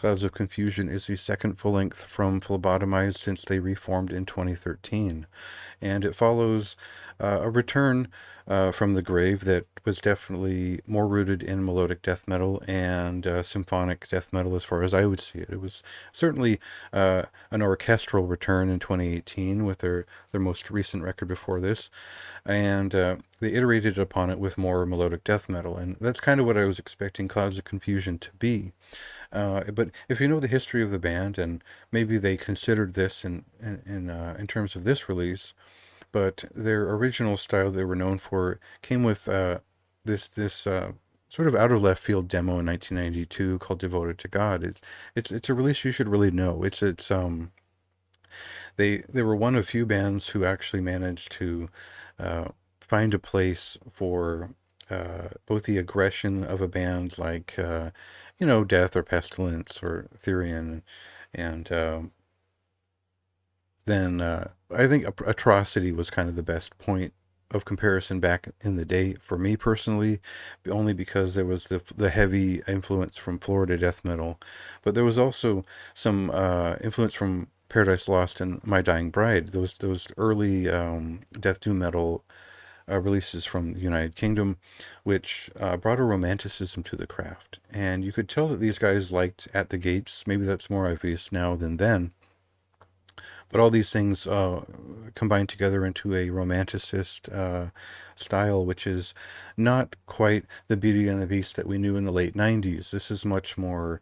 Clouds of Confusion is the second full-length from Phlebotomized since they reformed in 2013. And it follows a return from the grave that was definitely more rooted in melodic death metal and symphonic death metal as far as I would see it. It was certainly an orchestral return in 2018 with their most recent record before this, and they iterated upon it with more melodic death metal, and that's kind of what I was expecting Clouds of Confusion to be. But if you know the history of the band, and maybe they considered this in terms of this release, but their original style they were known for came with this sort of out of left field demo in 1992 called "Devoted to God." It's a release you should really know. They were one of few bands who actually managed to uh, find a place for both the aggression of a band like Death or Pestilence or Therion, and then I think Atrocity was kind of the best point of comparison back in the day for me personally, only because there was the heavy influence from Florida death metal, but there was also some influence from Paradise Lost and My Dying Bride, those early death doom metal releases from the United Kingdom, which brought a romanticism to the craft. And you could tell that these guys liked At the Gates. Maybe that's more obvious now than then. But all these things combine together into a romanticist style, which is not quite the Beauty and the Beast that we knew in the late 90s. This is much more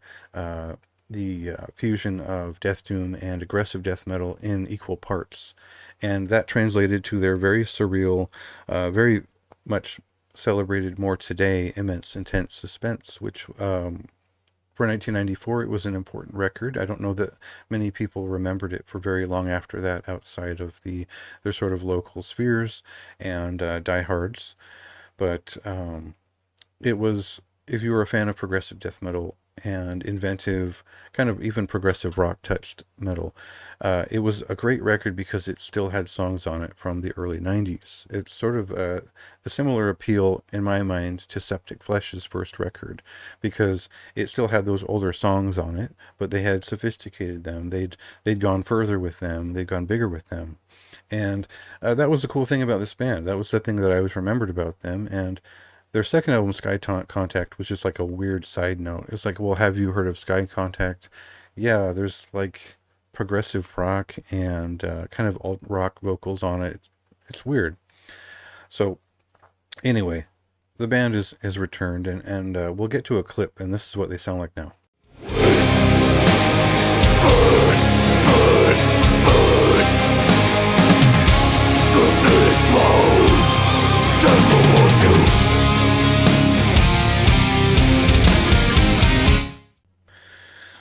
the fusion of death doom and aggressive death metal in equal parts. And that translated to their very surreal, very much celebrated more today, Immense Intense Suspense, which for 1994, it was an important record. I don't know that many people remembered it for very long after that, outside of their sort of local spheres and diehards. But it was, if you were a fan of progressive death metal and inventive, kind of even progressive rock touched metal, it was a great record because it still had songs on it from the early 90s. It's sort of the similar appeal, in my mind, to Septic Flesh's first record, because it still had those older songs on it, but they had sophisticated them. They'd gone further with them. They'd gone bigger with them. And that was the cool thing about this band. That was the thing that I always remembered about them. And their second album, Contact, was just like a weird side note. It's like, well, have you heard of Sky Contact? Yeah, there's like progressive rock and kind of alt rock vocals on it. It's weird. So anyway, the band has returned, and we'll get to a clip, and this is what they sound like now.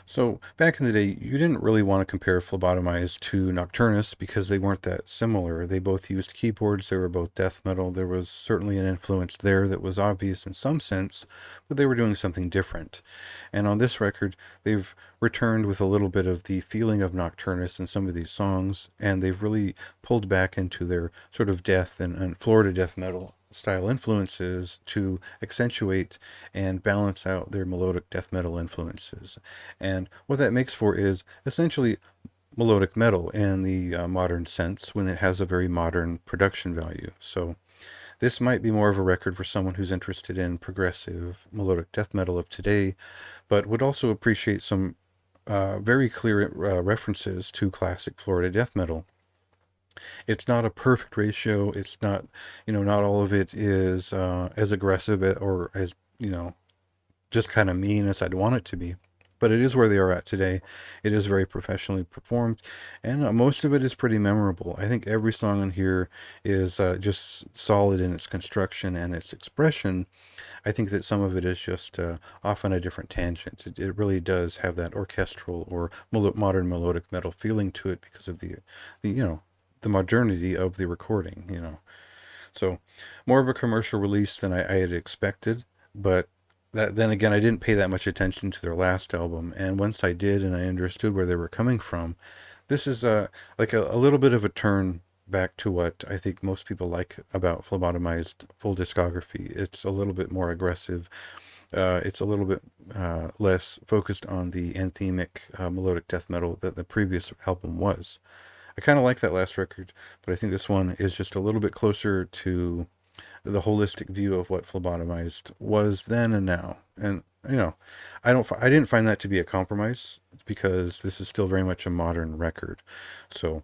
So back in the day, you didn't really want to compare Phlebotomized to Nocturnus because they weren't that similar. They both used keyboards, they were both death metal. There was certainly an influence there that was obvious in some sense, but they were doing something different. And on this record, they've returned with a little bit of the feeling of Nocturnus in some of these songs, and they've really pulled back into their sort of death and Florida death metal style influences to accentuate and balance out their melodic death metal influences. And what that makes for is essentially melodic metal in the modern sense, when it has a very modern production value. So this might be more of a record for someone who's interested in progressive melodic death metal of today, but would also appreciate some very clear references to classic Florida death metal. It's not a perfect ratio. It's not, not all of it is as aggressive or as, just kind of mean as I'd want it to be. But it is where they are at today. It is very professionally performed, and most of it is pretty memorable. I think every song in here is just solid in its construction and its expression. I think that some of it is just off on a different tangent. It really does have that orchestral or modern melodic metal feeling to it because of the modernity of the recording. So more of a commercial release than I had expected, but then again, I didn't pay that much attention to their last album, and once I did and I understood where they were coming from, this is like a little bit of a turn back to what I think most people like about Phlebotomized full discography. It's a little bit more aggressive, It's a little bit less focused on the anthemic melodic death metal that the previous album was. I kind of like that last record, but I think this one is just a little bit closer to the holistic view of what Phlebotomized was then and now. And I didn't find that to be a compromise because this is still very much a modern record. So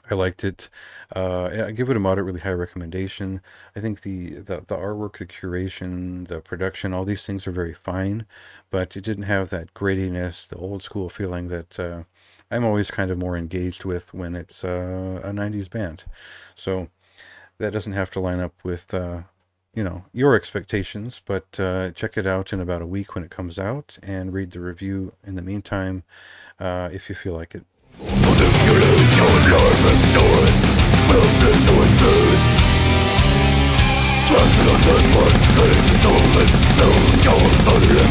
I liked it. I give it a moderately high recommendation. I think the artwork, the curation, the production, all these things are very fine, but it didn't have that grittiness, the old school feeling that I'm always kind of more engaged with when it's a 90s band. So that doesn't have to line up with your expectations, but check it out in about a week when it comes out and read the review in the meantime if you feel like it. Trapped in a network, getting to do it. No, you're